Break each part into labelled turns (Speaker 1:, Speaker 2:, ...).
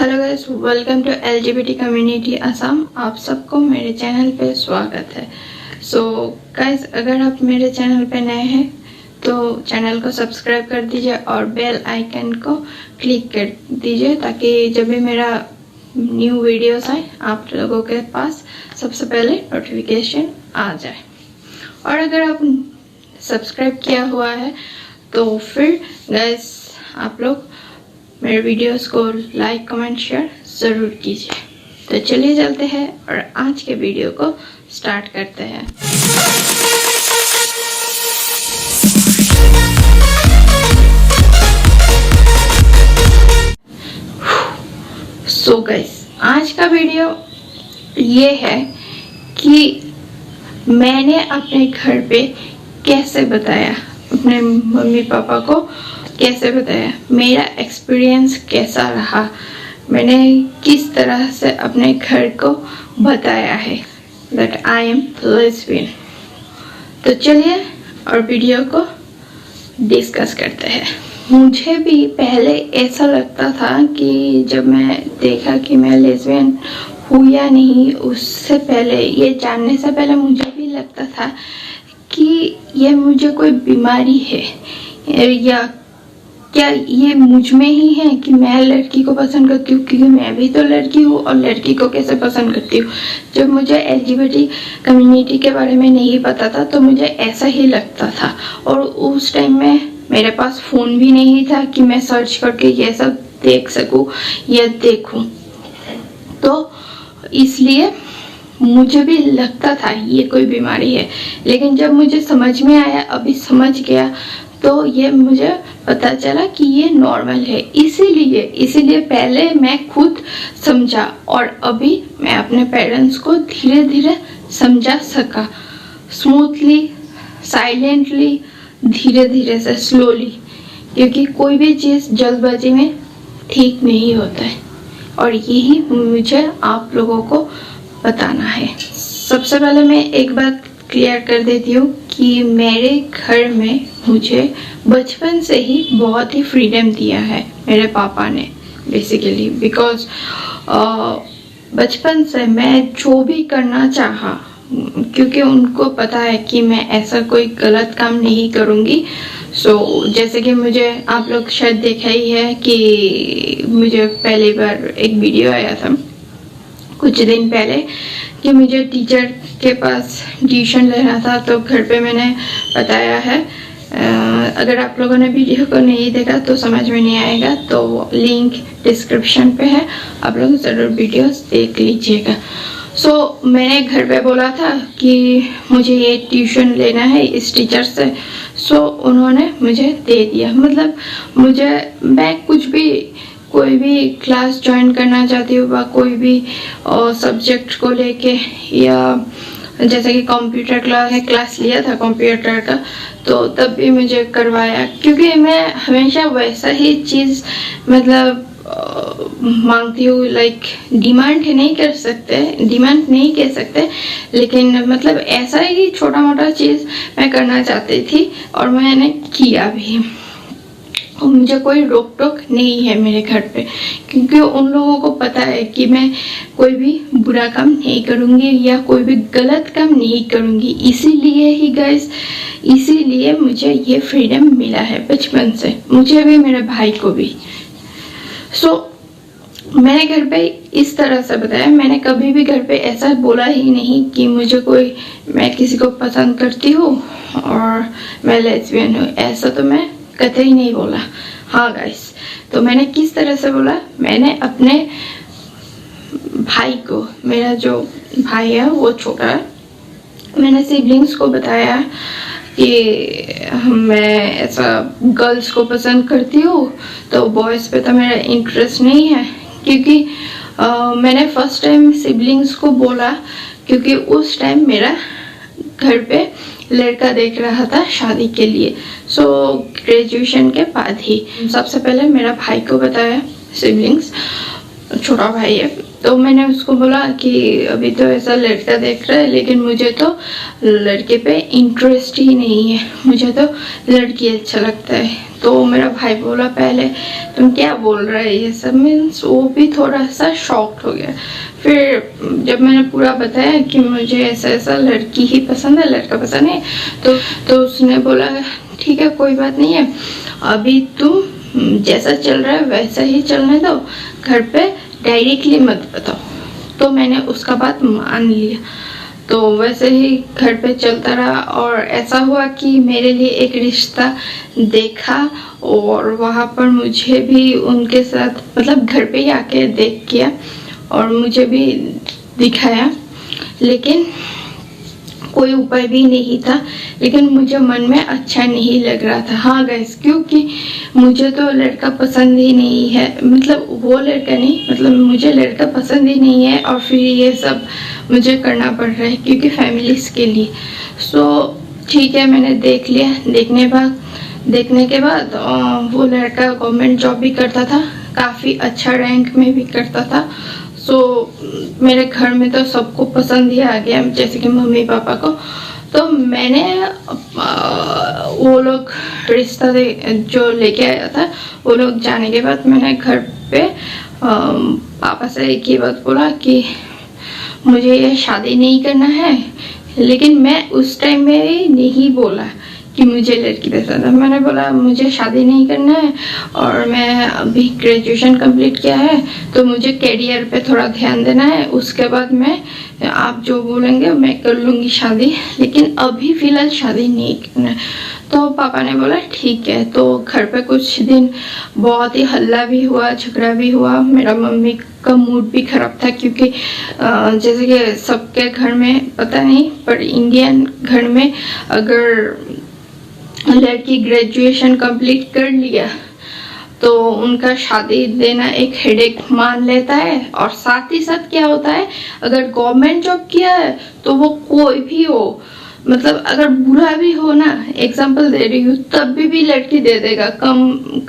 Speaker 1: Hello guys, welcome to LGBT community Assam. आप सबको मेरे चैनल पे स्वागत है। सो गाइस, अगर आप मेरे चैनल पे नए हैं तो चैनल को सब्सक्राइब कर दीजिए और बेल आइकन को क्लिक कर दीजिए ताकि जब भी मेरा न्यू वीडियोस आए आप लोगों के पास सबसे पहले नोटिफिकेशन आ जाए। और अगर आप सब्सक्राइब किया हुआ है तो फिर गाइस आप लोग मेरे वीडियोस को लाइक कमेंट शेयर ज़रूर कीजिए। तो चलिए चलते हैं और आज के वीडियो को स्टार्ट करते हैं। सो गाइस, आज का वीडियो ये है कि मैंने अपने घर पे कैसे बताया, अपने मम्मी पापा को कैसे बताया, मेरा एक्सपीरियंस कैसा रहा, मैंने किस तरह से अपने घर को बताया है दैट आई एम लेस्बियन। तो चलिए और वीडियो को डिस्कस करते हैं। मुझे भी पहले ऐसा लगता था कि जब मैं देखा कि मैं लेस्बियन हूँ या नहीं, उससे पहले ये जानने से पहले मुझे भी लगता था कि ये मुझे कोई बीमारी है या क्या ये मुझ में ही है कि मैं लड़की को पसंद करती हूँ, क्योंकि मैं भी तो लड़की हूँ और लड़की को कैसे पसंद करती हूँ। जब मुझे LGBT कम्युनिटी के बारे में नहीं पता था तो मुझे ऐसा ही लगता था। और उस टाइम में मेरे पास फ़ोन भी नहीं था कि मैं सर्च करके ये सब देख सकूँ या देखूँ, तो इसलिए मुझे भी लगता था ये कोई बीमारी है। लेकिन जब मुझे समझ में आया, अभी समझ गया, तो ये मुझे पता चला कि ये नॉर्मल है। इसीलिए पहले मैं खुद समझा और अभी मैं अपने पेरेंट्स को धीरे धीरे समझा सका, स्मूथली, साइलेंटली, धीरे धीरे से, स्लोली, क्योंकि कोई भी चीज़ जल्दबाजी में ठीक नहीं होता है और यही मुझे आप लोगों को बताना है। सबसे पहले मैं एक बात क्लियर कर देती हूँ कि मेरे घर में मुझे बचपन से ही बहुत ही फ्रीडम दिया है मेरे पापा ने, बेसिकली बिकॉज बचपन से मैं जो भी करना चाहा, क्योंकि उनको पता है कि मैं ऐसा कोई गलत काम नहीं करूँगी। जैसे कि मुझे आप लोग शायद देखा ही है कि मुझे पहली बार एक वीडियो आया था कुछ दिन पहले कि मुझे टीचर के पास ट्यूशन लेना था, तो घर पे मैंने बताया है। अगर आप लोगों ने वीडियो को नहीं देखा तो समझ में नहीं आएगा, तो लिंक डिस्क्रिप्शन पे है, आप लोग ज़रूर वीडियोस देख लीजिएगा। मैंने घर पे बोला था कि मुझे ये ट्यूशन लेना है इस टीचर से, उन्होंने मुझे दे दिया। मतलब मैं कुछ भी, कोई भी क्लास ज्वाइन करना चाहती हूँ व कोई भी सब्जेक्ट को लेके, या जैसे कि कंप्यूटर क्लास लिया था कंप्यूटर का, तो तब भी मुझे करवाया, क्योंकि मैं हमेशा वैसा ही चीज़ मतलब मांगती हूँ। लाइक डिमांड नहीं कह सकते, लेकिन मतलब ऐसा ही छोटा मोटा चीज़ मैं करना चाहती थी और मैंने किया भी। मुझे कोई रोक टोक नहीं है मेरे घर पे, क्योंकि उन लोगों को पता है कि मैं कोई भी बुरा काम नहीं करूँगी या कोई भी गलत काम नहीं करूँगी। इसीलिए मुझे ये फ्रीडम मिला है बचपन से, मुझे भी, मेरे भाई को भी। मैंने घर पे इस तरह से बताया, मैंने कभी भी घर पे ऐसा बोला ही नहीं कि मैं किसी को पसंद करती हूँ और मैं लेस्बियन हूँ, ऐसा तो मैं कतई नहीं बोला। हाँ गाइस, तो मैंने किस तरह से बोला, मैंने अपने भाई को, मेरा जो भाई है वो छोटा है, मैंने सिबलिंग्स को बताया कि मैं ऐसा गर्ल्स को पसंद करती हूँ, तो बॉयज़ पे तो मेरा इंटरेस्ट नहीं है। क्योंकि मैंने फर्स्ट टाइम सिबलिंग्स को बोला क्योंकि उस टाइम मेरा घर पे लड़का देख रहा था शादी के लिए, ग्रेजुएशन के बाद ही। सबसे पहले मेरा भाई को बताया, सिबलिंग्स, छोटा भाई है, तो मैंने उसको बोला कि अभी तो ऐसा लड़का देख रहा है, लेकिन मुझे तो लड़के पे इंटरेस्ट ही नहीं है, मुझे तो लड़की अच्छा लगता है। तो मेरा भाई बोला पहले तुम क्या बोल रहे है ये सब, मीन्स वो भी थोड़ा सा शॉक्ड हो गया। फिर जब मैंने पूरा बताया कि मुझे ऐसा ऐसा लड़की ही पसंद है, लड़का पसंद है, तो उसने बोला ठीक है कोई बात नहीं है, अभी तुम जैसा चल रहा है वैसा ही चलने दो, घर पे डायरेक्टली मत बताओ। तो मैंने उसका बात मान लिया, तो वैसे ही घर पे चलता रहा। और ऐसा हुआ कि मेरे लिए एक रिश्ता देखा और वहाँ पर मुझे भी उनके साथ मतलब घर पे ही आके देख किया और मुझे भी दिखाया, लेकिन कोई उपाय भी नहीं था। लेकिन मुझे मन में अच्छा नहीं लग रहा था। हाँ गाइस, क्योंकि मुझे तो लड़का पसंद ही नहीं है, मतलब वो लड़का नहीं, मतलब मुझे लड़का पसंद ही नहीं है और फिर ये सब मुझे करना पड़ रहा है क्योंकि फैमिलीज के लिए। सो ठीक है, मैंने देख लिया। देखने के बाद वो लड़का गवर्नमेंट जॉब भी करता था, काफ़ी अच्छा रैंक में भी करता था। सो मेरे घर में तो सबको पसंद ही आ गया, जैसे कि मम्मी पापा को। तो मैंने वो लोग रिश्ता जो लेके आया था, वो लोग जाने के बाद मैंने घर पे पापा से एक ही बात बोला कि मुझे ये शादी नहीं करना है। लेकिन मैं उस टाइम में नहीं बोला कि मुझे लड़की पसंद है, मैंने बोला मुझे शादी नहीं करना है और मैं अभी ग्रेजुएशन कंप्लीट किया है, तो मुझे करियर पे थोड़ा ध्यान देना है, उसके बाद मैं आप जो बोलेंगे मैं कर लूँगी शादी, लेकिन अभी फ़िलहाल शादी नहीं करना है। तो पापा ने बोला ठीक है। तो घर पे कुछ दिन बहुत ही हल्ला भी हुआ, झगड़ा भी हुआ। मेरा मम्मी का मूड भी खराब था क्योंकि जैसे कि सबके घर में पता नहीं, पर इंडियन घर में अगर लड़की ग्रेजुएशन कंप्लीट कर लिया तो उनका शादी देना एक हेडेक मान लेता है। और साथ ही साथ क्या होता है, अगर गवर्नमेंट जॉब किया है तो वो कोई भी हो, मतलब अगर बुरा भी हो ना, एग्जाम्पल दे रही हूँ, तब भी लड़की दे देगा,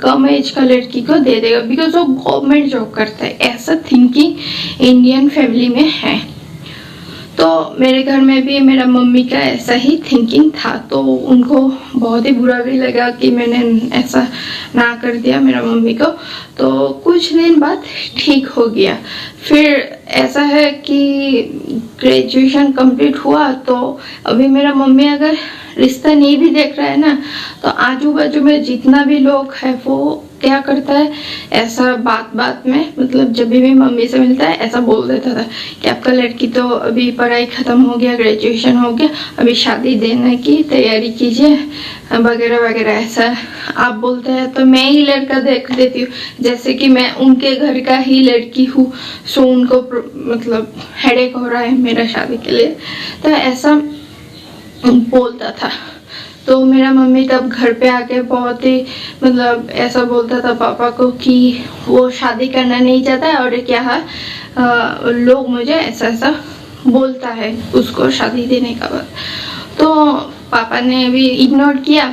Speaker 1: कम एज का लड़की को दे देगा, बिकॉज वो गवर्नमेंट जॉब करता है। ऐसा थिंकिंग इंडियन फैमिली में है। तो मेरे घर में भी मेरा मम्मी का ऐसा ही थिंकिंग था, तो उनको बहुत ही बुरा भी लगा कि मैंने ऐसा ना कर दिया मेरा मम्मी को। तो कुछ दिन बाद ठीक हो गया। फिर ऐसा है कि ग्रेजुएशन कंप्लीट हुआ, तो अभी मेरा मम्मी अगर रिश्ता नहीं भी देख रहा है ना, तो आजू बाजू में जितना भी लोग है वो क्या करता है, ऐसा बात में, मतलब जब भी मम्मी से मिलता है ऐसा बोल देता था कि आपका लड़की तो अभी पढ़ाई ख़त्म हो गया, ग्रेजुएशन हो गया, अभी शादी देने की तैयारी कीजिए वगैरह वगैरह। ऐसा आप बोलते हैं तो मैं ही लड़का देख देती हूँ, जैसे कि मैं उनके घर का ही लड़की हूँ, सो उनको मतलब हेडेक हो रहा है मेरा शादी के लिए। तो ऐसा बोलता था। तो मेरा मम्मी तब घर पे आके बहुत ही मतलब ऐसा बोलता था पापा को कि वो शादी करना नहीं चाहता है और क्या लोग मुझे ऐसा बोलता है उसको शादी देने का बाद। तो पापा ने भी इग्नोर किया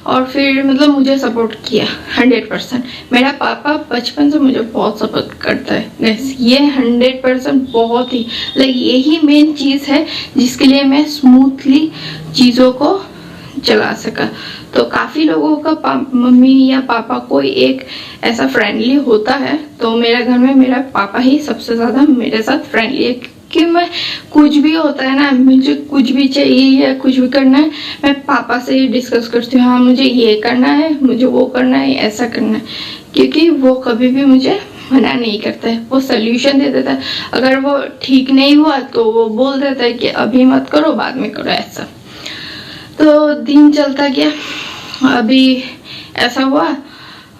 Speaker 1: और फिर मतलब मुझे सपोर्ट किया 100%। मेरा पापा बचपन से मुझे बहुत सपोर्ट करता है बस, ये 100% बहुत ही लाइक यही मेन चीज़ है जिसके लिए मैं स्मूथली चीज़ों को चला सका। तो काफ़ी लोगों का मम्मी या पापा कोई एक ऐसा फ्रेंडली होता है, तो मेरे घर में मेरा पापा ही सबसे ज़्यादा मेरे साथ फ्रेंडली है। कि मैं कुछ भी होता है ना, मुझे कुछ भी चाहिए या कुछ भी करना है, मैं पापा से ही डिस्कस करती हूँ, हाँ मुझे ये करना है, मुझे वो करना है, ऐसा करना है, क्योंकि वो कभी भी मुझे मना नहीं करता है, वो सल्यूशन दे देता है। अगर वो ठीक नहीं हुआ तो वो बोल देता है कि अभी मत करो, बाद में करो, ऐसा। तो दिन चलता गया, अभी ऐसा हुआ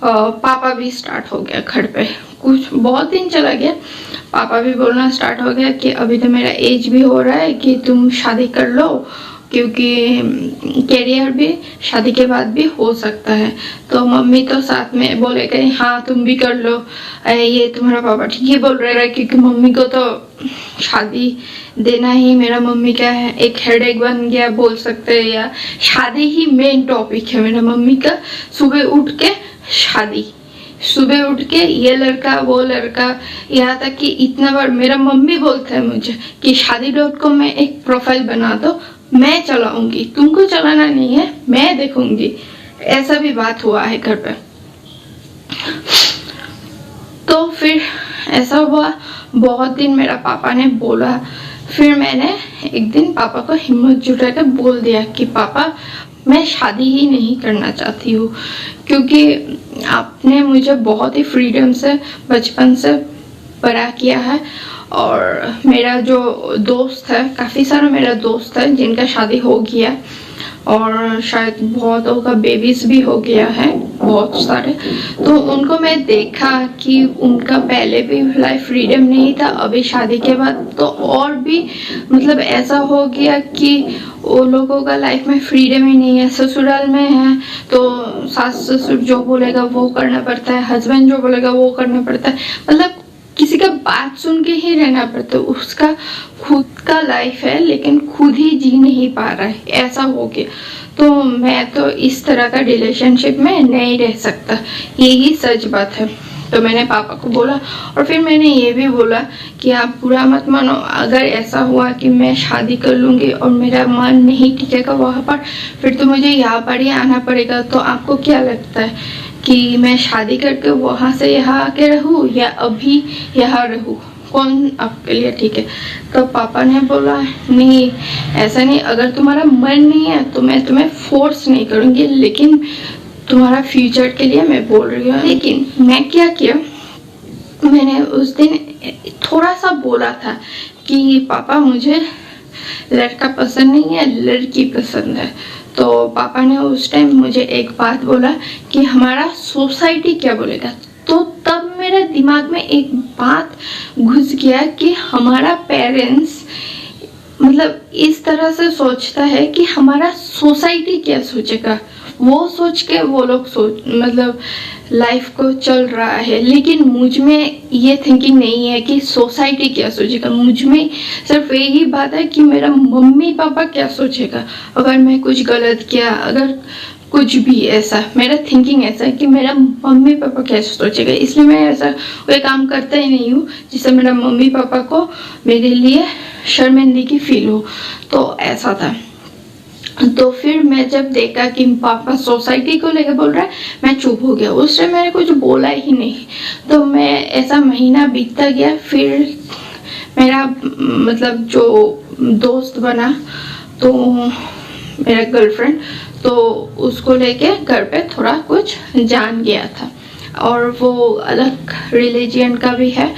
Speaker 1: पापा भी स्टार्ट हो गया घर पे। कुछ बहुत दिन चला गया, पापा भी बोलना स्टार्ट हो गया कि अभी तो मेरा एज भी हो रहा है कि तुम शादी कर लो, क्योंकि कैरियर भी शादी के बाद भी हो सकता है। तो मम्मी तो साथ में बोले कि हाँ तुम भी कर लो, ये तुम्हारा पापा ठीक ही बोल रहे हैं, क्योंकि मम्मी को तो शादी देना ही मेरा मम्मी का है एक हेडेक बन गया बोल सकते हैं, या शादी ही मेन टॉपिक है मेरा मम्मी का। सुबह उठ के शादी, सुबह उठ के ये लड़का वो लड़का, यहाँ तक कि इतना बार मेरा मम्मी बोलता है मुझे कि शादी.com में एक प्रोफाइल बना दो, मैं चलाऊंगी, तुमको चलाना नहीं है, मैं देखूंगी, ऐसा भी बात हुआ है घर पे। तो फिर ऐसा हुआ, बहुत दिन मेरा पापा ने बोला, फिर मैंने एक दिन पापा को हिम्मत जुटाकर बोल दिया कि पापा मैं शादी ही नहीं करना चाहती हूँ, क्योंकि आपने मुझे बहुत ही फ्रीडम से बचपन से बड़ा किया है। और मेरा जो दोस्त है, काफ़ी सारा मेरा दोस्त है जिनका शादी हो गया और शायद बहुतों का बेबीज भी हो गया है, बहुत सारे। तो उनको मैं देखा कि उनका पहले भी लाइफ फ्रीडम नहीं था, अभी शादी के बाद तो और भी मतलब ऐसा हो गया कि वो लोगों का लाइफ में फ्रीडम ही नहीं है। ससुराल में है तो सास ससुर जो बोलेगा वो करना पड़ता है, हस्बैंड जो बोलेगा वो करना पड़ता है, मतलब किसी का बात सुन के ही रहना पड़ता है। उसका खुद का लाइफ है लेकिन खुद ही जी नहीं पा रहा है, ऐसा हो गया। तो मैं तो इस तरह का रिलेशनशिप में नहीं रह सकता, यही सच बात है। तो मैंने पापा को बोला और फिर मैंने ये भी बोला कि आप बुरा मत मानो, अगर ऐसा हुआ कि मैं शादी कर लूँगी और मेरा मन नहीं टिकेगा वहाँ पर, फिर तो मुझे यहाँ पर ही आना पड़ेगा। तो आपको क्या लगता है कि मैं शादी करके वहाँ से यहाँ आके रहूँ या अभी यहाँ रहूँ, कौन आपके लिए ठीक है? तो पापा ने बोला नहीं ऐसा नहीं, अगर तुम्हारा मन नहीं है तो मैं तुम्हें फोर्स नहीं करूँगी, लेकिन तुम्हारा फ्यूचर के लिए मैं बोल रही हूँ। लेकिन मैं क्या किया, मैंने उस दिन थोड़ा सा बोला था कि पापा मुझे लड़का पसंद नहीं है, लड़की पसंद है। तो पापा ने उस टाइम मुझे एक बात बोला कि हमारा सोसाइटी क्या बोलेगा। तो तब मेरे दिमाग में एक बात घुस गया कि हमारा पेरेंट्स मतलब इस तरह से सोचता है कि हमारा सोसाइटी क्या सोचेगा, वो सोच के वो लोग मतलब लाइफ को चल रहा है। लेकिन मुझ में ये थिंकिंग नहीं है कि सोसाइटी क्या सोचेगा, मुझ में सिर्फ यही बात है कि मेरा मम्मी पापा क्या सोचेगा अगर मैं कुछ गलत किया, अगर कुछ भी ऐसा, मेरा थिंकिंग ऐसा है कि मेरा मम्मी पापा क्या सोचेगा। इसलिए मैं ऐसा कोई काम करता ही नहीं हूँ जिससे मेरा मम्मी पापा को मेरे लिए शर्मिंदगी फील हो। तो ऐसा था। तो फिर मैं जब देखा कि पापा सोसाइटी को लेकर बोल रहा है, मैं चुप हो गया। उस टाइम मैंने कुछ बोला ही नहीं। तो मैं ऐसा महीना बीतता गया, फिर मेरा मतलब जो दोस्त बना तो मेरा गर्लफ्रेंड, तो उसको लेके घर पे थोड़ा कुछ जान गया था और वो अलग रिलीजियन का भी है।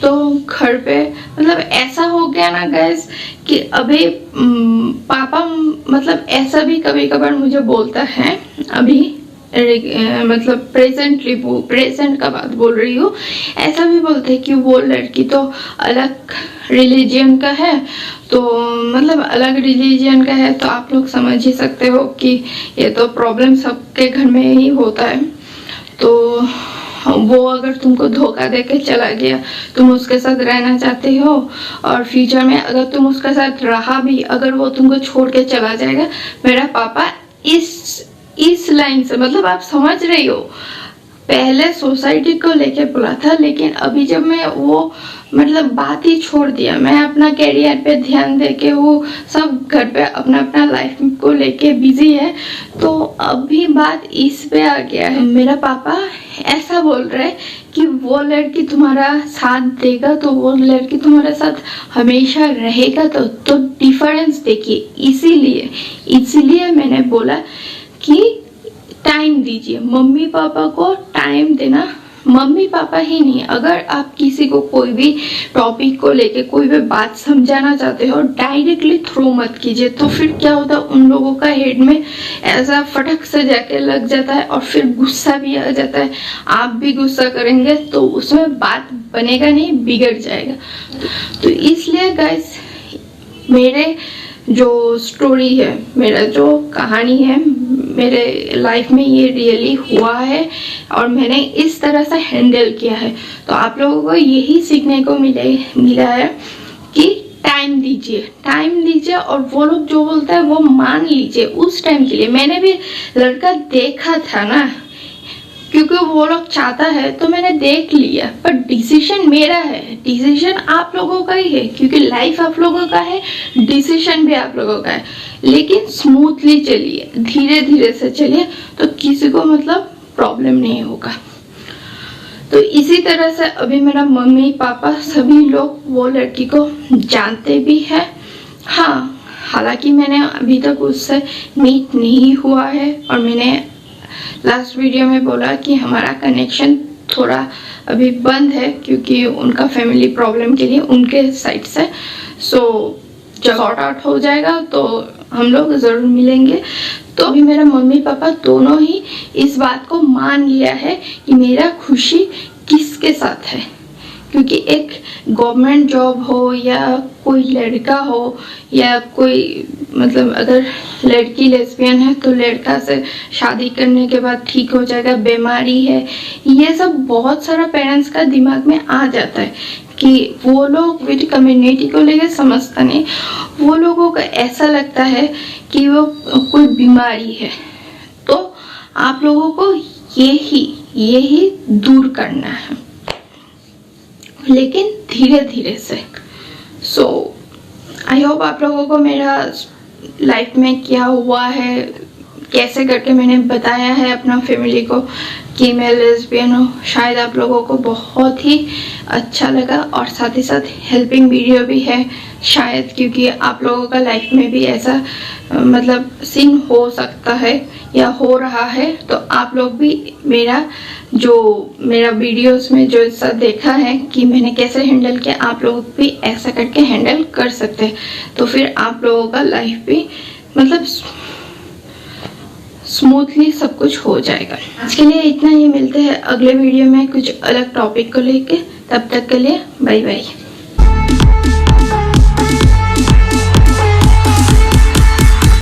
Speaker 1: तो घर पे मतलब ऐसा हो गया ना गाइस कि अभी पापा मतलब ऐसा भी कभी कभार मुझे बोलता है, अभी मतलब प्रेजेंट का बात बोल रही हूँ, ऐसा भी बोलते हैं कि वो लड़की तो अलग रिलीजियन का है, तो मतलब अलग रिलीजियन का है तो आप लोग समझ ही सकते हो कि ये तो प्रॉब्लम सबके घर में ही होता है। तो वो अगर तुमको धोखा देके चला गया, तुम उसके साथ रहना चाहते हो और फ्यूचर में अगर तुम उसके साथ रहा भी, अगर वो तुमको छोड़ के चला जाएगा, मेरा पापा इस लाइन से मतलब आप समझ रही हो, पहले सोसाइटी को लेके बोला था, लेकिन अभी जब मैं वो मतलब बात ही छोड़ दिया, मैं अपना कैरियर पे ध्यान देके वो सब घर पे अपना अपना लाइफ को लेके बिजी है, तो अभी बात इस पे आ गया है। मेरा पापा ऐसा बोल रहा है कि वो लड़की तुम्हारा साथ देगा तो वो लड़की तुम्हारे साथ हमेशा रहेगा। तो डिफरेंस देखिए, इसीलिए मैंने बोला कि टाइम दीजिए, मम्मी पापा को टाइम देना। मम्मी पापा ही नहीं, अगर आप किसी को कोई भी टॉपिक को लेके कोई भी बात समझाना चाहते हो, डायरेक्टली थ्रो मत कीजिए। तो फिर क्या होता है, उन लोगों का हेड में ऐसा फटक से जाके लग जाता है और फिर गुस्सा भी आ जाता है। आप भी गुस्सा करेंगे तो उसमें बात बनेगा नहीं, बिगड़ जाएगा। तो इसलिए गाइस, मेरे जो स्टोरी है, मेरा जो कहानी है, मेरे लाइफ में ये रियली हुआ है और मैंने इस तरह से हैंडल किया है। तो आप लोगों को यही सीखने को मिला है कि टाइम दीजिए और वो लोग जो बोलता है वो मान लीजिए उस टाइम के लिए। मैंने भी लड़का देखा था ना, क्योंकि वो लोग चाहता है तो मैंने देख लिया, पर डिसीजन मेरा है, डिसीजन आप लोगों का ही है, क्योंकि लाइफ आप लोगों का है, डिसीजन भी आप लोगों का है। लेकिन स्मूथली चलिए, धीरे धीरे से चलिए, तो किसी को मतलब प्रॉब्लम नहीं होगा। तो इसी तरह से अभी मेरा मम्मी पापा सभी लोग वो लड़की को जानते भी है। हाँ, हालांकि मैंने अभी तक उससे मीट नहीं हुआ है, और मैंने लास्ट वीडियो में बोला कि हमारा कनेक्शन थोड़ा अभी बंद है, क्योंकि उनका फैमिली प्रॉब्लम के लिए उनके साइड से। जब सॉर्ट आउट हो जाएगा तो हम लोग ज़रूर मिलेंगे। तो अभी मेरा मम्मी पापा दोनों ही इस बात को मान लिया है कि मेरा खुशी किसके साथ है, क्योंकि एक गवर्नमेंट जॉब हो या कोई लड़का हो या कोई मतलब अगर लड़की लेस्बियन है तो लड़का से शादी करने के बाद ठीक हो जाएगा, बीमारी है, ये सब बहुत सारा पेरेंट्स का दिमाग में आ जाता है कि वो लोग विद कम्युनिटी को लेकर समझता नहीं। वो लोगों को ऐसा लगता है कि वो कोई बीमारी है। तो आप लोगों को यही दूर करना है, लेकिन धीरे धीरे से। आई होप आप लोगों को मेरा लाइफ में क्या हुआ है, कैसे करके मैंने बताया है अपना फैमिली को कि मैं लेस्बियन हूँ, शायद आप लोगों को बहुत ही अच्छा लगा। और साथ ही साथ हेल्पिंग वीडियो भी है शायद, क्योंकि आप लोगों का लाइफ में भी ऐसा मतलब सीन हो सकता है या हो रहा है। तो आप लोग भी मेरा वीडियोस में जो ऐसा देखा है कि मैंने कैसे हैंडल किया, आप लोग भी ऐसा करके हैंडल कर सकते हैं। तो फिर आप लोगों का लाइफ भी मतलब स्मूथली सब कुछ हो जाएगा। आज के लिए इतना ही, मिलते हैं अगले वीडियो में कुछ अलग टॉपिक को लेके। तब तक के लिए बाय बाय।